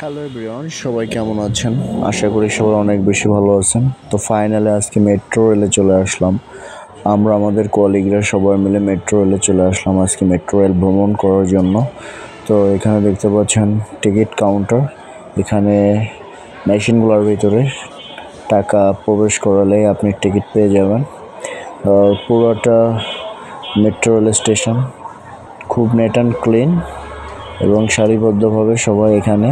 Hello everyone, সবাই কেমন আছেন? আশা করি সবাই অনেক বেশি ভালো আছেন। তো ফাইনালি আজকে মেট্রো রেলে চলে আসলাম। আমরা আমাদের কলিগরা সবাই মিলে মেট্রো রেলে চলে আসলাম আজকে মেট্রো রেল ভ্রমণ করার জন্য। তো এখানে দেখতে পাচ্ছেন টিকিট কাউন্টার। এখানে মেশিনগুলোর ভিতরে টাকা প্রবেশ করালেই আপনি টিকিট পেয়ে যাবেন। পুরোটা মেট্রো রেল স্টেশন খুব নেট অ্যান্ড ক্লিন এবং সারিবদ্ধভাবে সবাই এখানে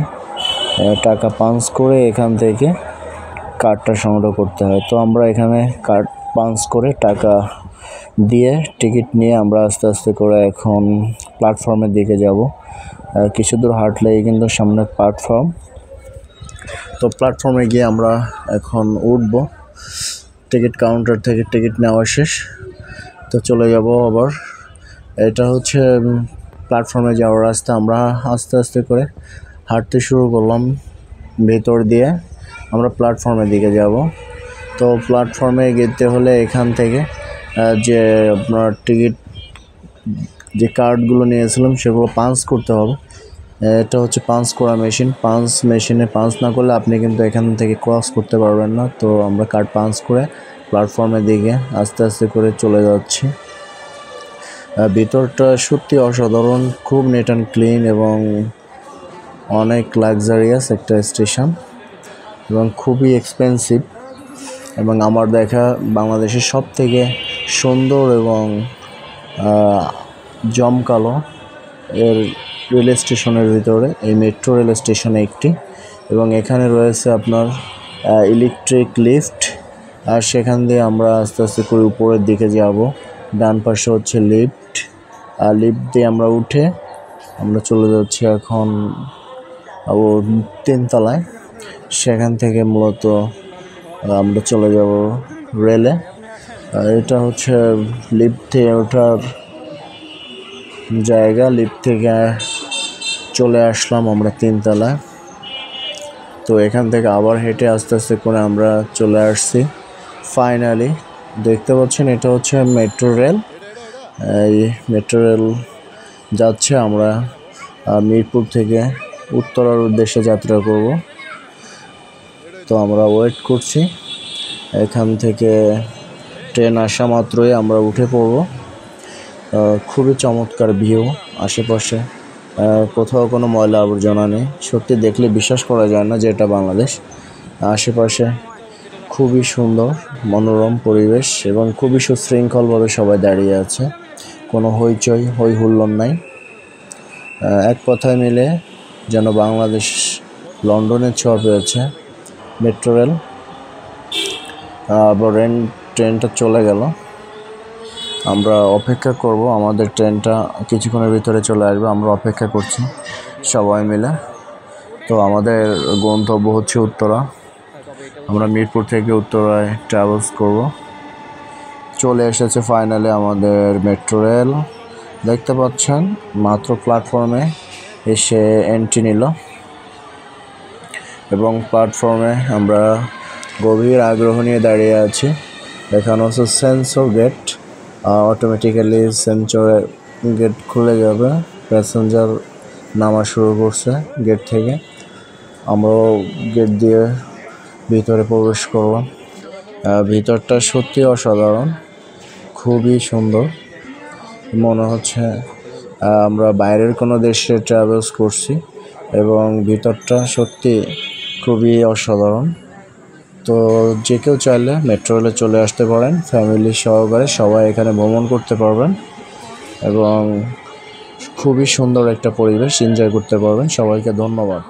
টাকা পাঞ্চ করে এখান থেকে কার্ডটা সংগ্রহ করতে হয়। তো আমরা এখানে কার্ড পাঞ্চ করে টাকা দিয়ে টিকিট নিয়ে আমরা আস্তে আস্তে করে এখন প্ল্যাটফর্মের দিকে যাব। কিছু দূর হাঁটলেই কিন্তু সামনে প্ল্যাটফর্ম। তো প্ল্যাটফর্মে গিয়ে আমরা এখন উঠব। টিকিট কাউন্টার থেকে টিকিট নেওয়া শেষ, তো চলে যাব আবার। এটা হচ্ছে প্ল্যাটফর্মে যাওয়ার রাস্তা। আমরা আস্তে আস্তে করে হাঁটতে শুরু করলাম ভেতর দিয়ে। আমরা প্ল্যাটফর্মের দিকে যাব। তো প্ল্যাটফর্মে যেতে হলে এখান থেকে যে আপনার টিকিট যে কার্ডগুলো নিয়েছিলাম সেগুলো পাঞ্চ করতে হবে। এটা হচ্ছে পাঞ্চ করা মেশিন। মেশিনে পাঞ্চ না করলে আপনি কিন্তু এখান থেকে ক্রস করতে পারবেন না। তো আমরা কার্ড পাঞ্চ করে প্ল্যাটফর্মের দিকে আস্তে আস্তে করে চলে যাচ্ছি। ভিতরটা সত্যি অসাধারণ, খুব নেট অ্যান্ড ক্লিন এবং অনেক লাক্সারিয়াস একটা স্টেশন এবং খুবই এক্সপেন্সিভ। এবং আমার দেখা বাংলাদেশের সব থেকে সুন্দর এবং জমকালো এর রেল স্টেশনের ভিতরে এই মেট্রো রেল স্টেশনে একটি। এবং এখানে রয়েছে আপনার ইলেকট্রিক লিফট, আর সেখান দিয়ে আমরা আস্তে আস্তে করে উপরের দিকে যাব। ডান পাশে হচ্ছে লিফট, আর লিফট দিয়ে আমরা উঠে আমরা চলে যাচ্ছি এখন তিনতলায়। সেখান থেকে মূলত আমরা চলে যাব রেলে। এটা হচ্ছে লিফট থেকে ওঠার জায়গা। লিফট থেকে চলে আসলাম আমরা তিনতলায়। তো এখান থেকে আবার হেঁটে আস্তে আস্তে করে আমরা চলে আসছি ফাইনালি। দেখতে পাচ্ছেন এটা হচ্ছে মেট্রো রেল। এই মেট্রো রেল যাচ্ছে। আমরা মিরপুর থেকে উত্তরার উদ্দেশ্যে যাত্রা করব। তো আমরা ওয়েট করছি। এখান থেকে ট্রেন আসা মাত্রই আমরা উঠে পড়ব। খুবই চমৎকার ভিউ, আশেপাশে কোথাও কোনো ময়লা আবর্জনা নেই। সত্যি দেখলে বিশ্বাস করা যায় না যে এটা বাংলাদেশ। আশেপাশে খুবই সুন্দর মনোরম পরিবেশ এবং খুবই সুশৃঙ্খলভাবে সবাই দাঁড়িয়ে আছে। কোনো হইচই হই হুল্লোড় নাই। এক কথায় মিলে যেন বাংলাদেশ লন্ডনের ছোঁয়া পেয়েছে। মেট্রো রেল আবার ট্রেনটা চলে গেল। আমরা অপেক্ষা করব, আমাদের ট্রেনটা কিছুক্ষণের ভিতরে চলে আসবে। আমরা অপেক্ষা করছি সবাই মিলে। তো আমাদের গন্তব্য হচ্ছে উত্তরা। আমরা মিরপুর থেকে উত্তরায় ট্রাভেলস করব। চলে এসেছে ফাইনালি আমাদের মেট্রো রেল। দেখতে পাচ্ছেন মাত্র প্ল্যাটফর্মে এসে এন্ট্রি নিল এবং প্ল্যাটফর্মে আমরা গভীর আগ্রহ নিয়ে দাঁড়িয়ে আছি। এখানে হচ্ছে সেন্সর গেট। অটোমেটিক্যালি সেন্সরের গেট খুলে যাবে। প্যাসেঞ্জার নামা শুরু করছে গেট থেকে। আমরাও গেট দিয়ে ভিতরে প্রবেশ করলাম। ভিতরটা সত্যি অসাধারণ, খুবই সুন্দর। মনে হচ্ছে আমরা বাইরের কোনো দেশে ট্রাভেলস করছি এবং ভিতরটা সত্যি খুবই অসাধারণ। তো যে কেউ চাইলে মেট্রো রেলে চলে আসতে পারেন, ফ্যামিলি সহকারে সবাই এখানে ভ্রমণ করতে পারবেন এবং খুবই সুন্দর একটা পরিবেশ এনজয় করতে পারবেন। সবাইকে ধন্যবাদ।